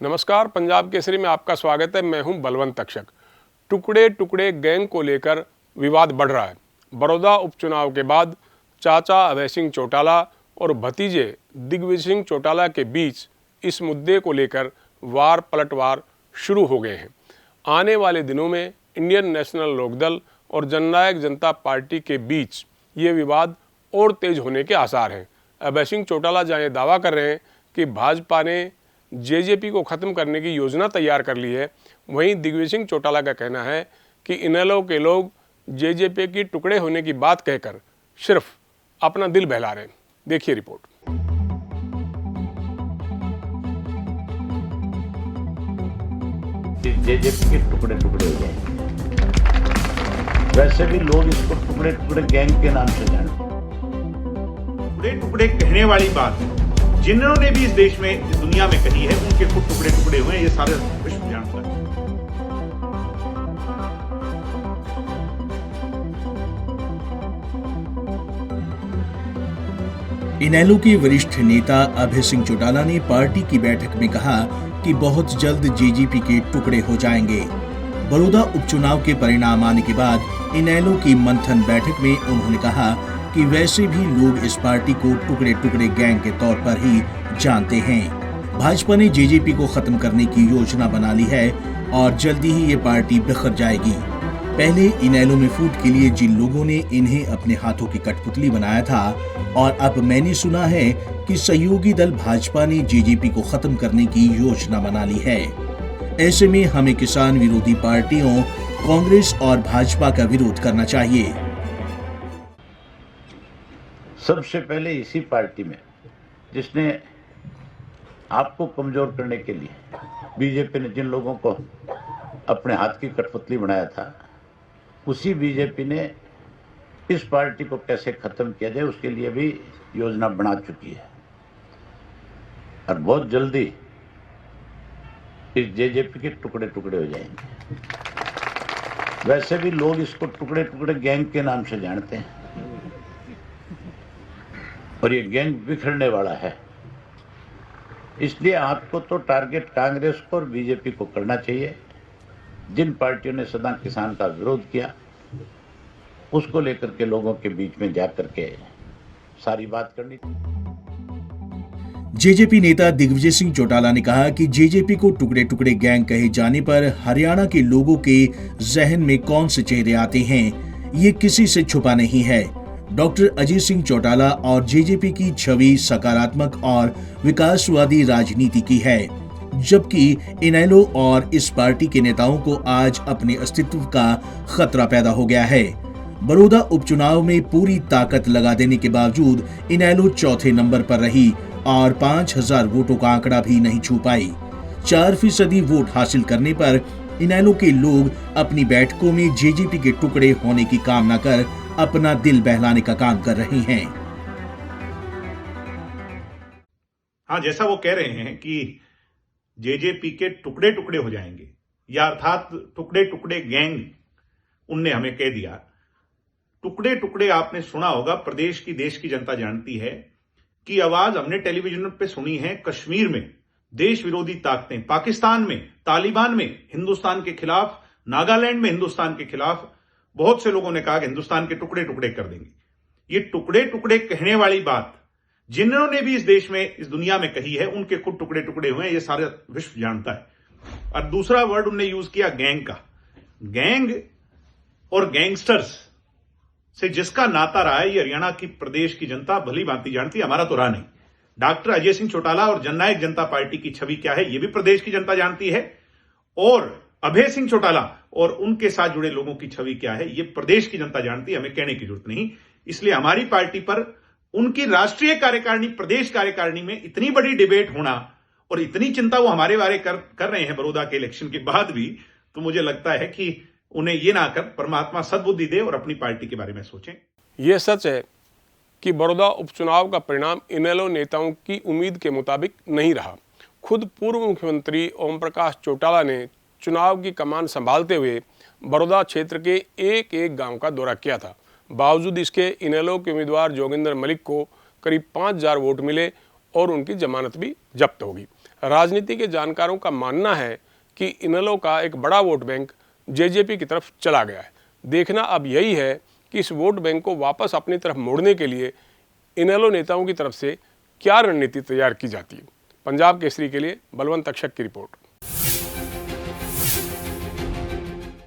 नमस्कार, पंजाब केसरी में आपका स्वागत है। मैं हूं बलवंत तक्षक। टुकड़े टुकड़े गैंग को लेकर विवाद बढ़ रहा है। बड़ौदा उपचुनाव के बाद चाचा अभय सिंह चौटाला और भतीजे दिग्विजय सिंह चौटाला के बीच इस मुद्दे को लेकर वार पलटवार शुरू हो गए हैं। आने वाले दिनों में इंडियन नेशनल लोकदल और जननायक जनता पार्टी के बीच ये विवाद और तेज होने के आसार हैं। अभय सिंह चौटाला जहाँ ये दावा कर रहे हैं कि भाजपा ने जेजेपी को ख़त्म करने की योजना तैयार कर ली है, वहीं दिग्विजय सिंह चौटाला का कहना है कि इनेलो के लोग जेजेपी की टुकड़े होने की बात कहकर सिर्फ अपना दिल बहला रहे हैं। देखिए रिपोर्ट। जेजेपी के टुकड़े टुकड़े हो जाएंगे। वैसे भी लोग इसको टुकड़े टुकड़े गैंग के नाम से जानते हैं। टुकड़े टुकड़े कहने वाली बात जिन्होंने भी इस देश में, इस दुनिया में कही है, उनके खुद टुकड़े टुकड़े हुए हैं, ये सारे विश्व जानता है। इनेलो के वरिष्ठ नेता अभय सिंह चौटाला ने पार्टी की बैठक में कहा कि बहुत जल्द जेजेपी के टुकड़े हो जाएंगे। बड़ौदा उपचुनाव के परिणाम आने के बाद इनेलो की मंथन बैठक में उन्होंने कहा कि वैसे भी लोग इस पार्टी को टुकड़े टुकड़े गैंग के तौर पर ही जानते हैं। भाजपा ने जेजेपी को खत्म करने की योजना बना ली है और जल्दी ही ये पार्टी बिखर जाएगी। पहले इनेलो में फूट के लिए जिन लोगों ने इन्हें अपने हाथों की कठपुतली बनाया था, और अब मैंने सुना है कि सहयोगी दल भाजपा ने जेजेपी को खत्म करने की योजना बना ली है। ऐसे में हमें किसान विरोधी पार्टियों कांग्रेस और भाजपा का विरोध करना चाहिए। सबसे पहले इसी पार्टी में जिसने आपको कमजोर करने के लिए बीजेपी ने जिन लोगों को अपने हाथ की कठपुतली बनाया था, उसी बीजेपी ने इस पार्टी को कैसे खत्म किया जाए उसके लिए भी योजना बना चुकी है। और बहुत जल्दी इस जेजेपी के टुकड़े टुकड़े हो जाएंगे। वैसे भी लोग इसको टुकड़े टुकड़े गैंग के नाम से जानते हैं और ये गैंग बिखरने वाला है। इसलिए आपको तो टारगेट कांग्रेस को और बीजेपी को करना चाहिए। जिन पार्टियों ने सदा किसान का विरोध किया, उसको लेकर के लोगों के बीच में जाकर के सारी बात करनी। जेजेपी नेता दिग्विजय सिंह चौटाला ने कहा कि जेजेपी को टुकड़े टुकड़े गैंग कहे जाने पर हरियाणा के लोगों के जहन में कौन से चेहरे आते हैं, ये किसी से छुपा नहीं है। डॉक्टर अजय सिंह चौटाला और जेजेपी की छवि सकारात्मक और विकासवादी राजनीति की है, जबकि इनेलो और इस पार्टी के नेताओं को आज अपने अस्तित्व का खतरा पैदा हो गया है। बड़ौदा उपचुनाव में पूरी ताकत लगा देने के बावजूद इनेलो चौथे नंबर पर रही और 5000 वोटों का आंकड़ा भी नहीं छू पाई। 4% वोट हासिल करने पर इनेलो के लोग अपनी बैठकों में जेजेपी के टुकड़े होने की कामना कर अपना दिल बहलाने का काम कर रहे हैं। हाँ, जैसा वो कह रहे हैं कि जेजेपी के टुकड़े टुकड़े हो जाएंगे, या अर्थात टुकड़े टुकड़े गैंग उनने हमें कह दिया। टुकड़े टुकड़े आपने सुना होगा, प्रदेश की, देश की जनता जानती है कि आवाज हमने टेलीविजन पे सुनी है। कश्मीर में देश विरोधी ताकतें, पाकिस्तान में तालिबान में हिंदुस्तान के खिलाफ, नागालैंड में हिंदुस्तान के खिलाफ, बहुत से लोगों ने कहा कि हिंदुस्तान के टुकड़े टुकड़े कर देंगे। ये टुकड़े टुकड़े कहने वाली बात जिन्होंने भी इस देश में, इस दुनिया में कही है, उनके खुद टुकड़े टुकड़े हुए हैं, ये सारा विश्व जानता है। और दूसरा वर्ड उन्होंने यूज किया गैंग का। गैंग और गैंगस्टर्स से जिसका नाता रहा है, ये हरियाणा की प्रदेश की जनता भली भांति जानती है, हमारा तो रहा नहीं। डॉक्टर अजय सिंह चौटाला और जननायक जनता पार्टी की छवि क्या है, ये भी प्रदेश की जनता जानती है। और अभय सिंह चौटाला और उनके साथ जुड़े लोगों की छवि क्या है, ये प्रदेश की जनता जानती है, हमें कहने की जरूरत नहीं। इसलिए हमारी पार्टी पर उनकी राष्ट्रीय कार्यकारिणी, प्रदेश कार्यकारिणी में इतनी बड़ी डिबेट होना और इतनी चिंता वो हमारे बारे कर रहे हैं बड़ौदा के इलेक्शन के बाद भी, तो मुझे लगता है कि उन्हें ये ना कर परमात्मा सद्बुद्धि दे और अपनी पार्टी के बारे में सोचें। ये सच है कि बड़ौदा उपचुनाव का परिणाम इनेलो नेताओं की उम्मीद के मुताबिक नहीं रहा। खुद पूर्व मुख्यमंत्री ओम प्रकाश चौटाला ने चुनाव की कमान संभालते हुए बड़ौदा क्षेत्र के एक एक गांव का दौरा किया था। बावजूद इसके इनेलो के उम्मीदवार जोगिंदर मलिक को करीब 5000 वोट मिले और उनकी जमानत भी जब्त होगी। राजनीति के जानकारों का मानना है कि इनेलो का एक बड़ा वोट बैंक जेजेपी की तरफ चला गया है। देखना अब यही है कि इस वोट बैंक को वापस अपनी तरफ मोड़ने के लिए इनेलो नेताओं की तरफ से क्या रणनीति तैयार की जाती है। पंजाब केसरी के लिए बलवंत तक्षक की रिपोर्ट।